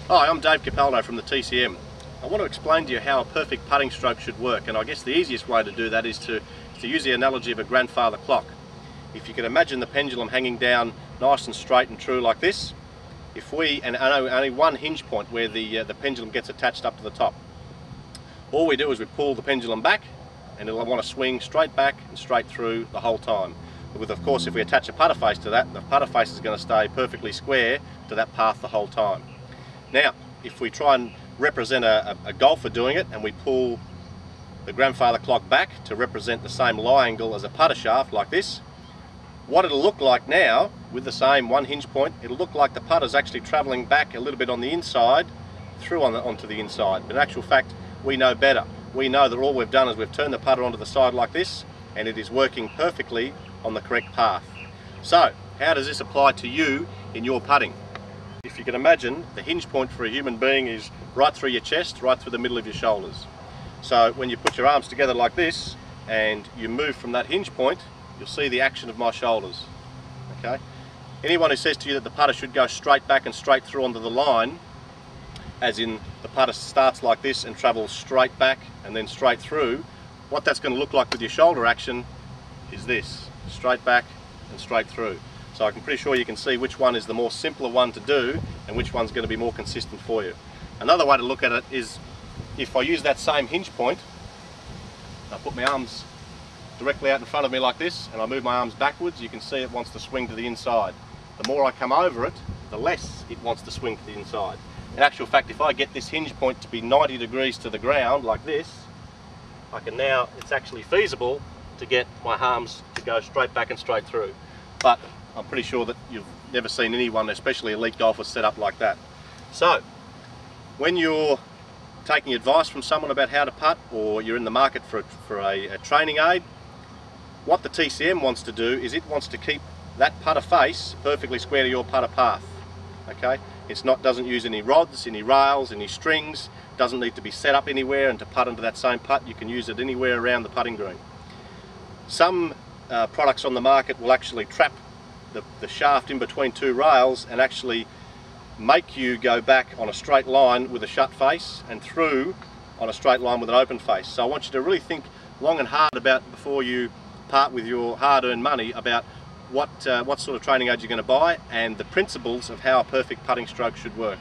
Hi, I'm Dave Capaldo from the TCM. I want to explain to you how a perfect putting stroke should work, and I guess the easiest way to do that is to use the analogy of a grandfather clock. If you can imagine the pendulum hanging down nice and straight and true like this, and only one hinge point where the pendulum gets attached up to the top. All we do is we pull the pendulum back and it'll want to swing straight back and straight through the whole time. With, of course, if we attach a putter face to that, the putter face is going to stay perfectly square to that path the whole time. Now, if we try and represent a golfer doing it and we pull the grandfather clock back to represent the same lie angle as a putter shaft like this, what it'll look like now with the same one hinge point, it'll look like the putter's actually travelling back a little bit on the inside through onto the inside. But in actual fact, we know better. We know that all we've done is we've turned the putter onto the side like this and it is working perfectly on the correct path. So, how does this apply to you in your putting? If you can imagine, the hinge point for a human being is right through your chest, right through the middle of your shoulders. So when you put your arms together like this and you move from that hinge point, you'll see the action of my shoulders. Okay? Anyone who says to you that the putter should go straight back and straight through onto the line, as in the putter starts like this and travels straight back and then straight through, what that's going to look like with your shoulder action is this, straight back and straight through. So I'm pretty sure you can see which one is the more simpler one to do and which one's going to be more consistent for you. Another way to look at it is if I use that same hinge point, I put my arms directly out in front of me like this and I move my arms backwards, you can see it wants to swing to the inside. The more I come over it, the less it wants to swing to the inside. In actual fact, if I get this hinge point to be 90 degrees to the ground like this, it's actually feasible to get my arms to go straight back and straight through. But I'm pretty sure that you've never seen anyone, especially elite golfers, set up like that. So, when you're taking advice from someone about how to putt, or you're in the market for a training aid, what the TCM wants to do is it wants to keep that putter face perfectly square to your putter path. Okay? Doesn't use any rods, any rails, any strings, doesn't need to be set up anywhere, and to putt into that same putt you can use it anywhere around the putting green. Some products on the market will actually trap the shaft in between two rails and actually make you go back on a straight line with a shut face and through on a straight line with an open face. So I want you to really think long and hard about, before you part with your hard-earned money, about what sort of training aid you're going to buy and the principles of how a perfect putting stroke should work.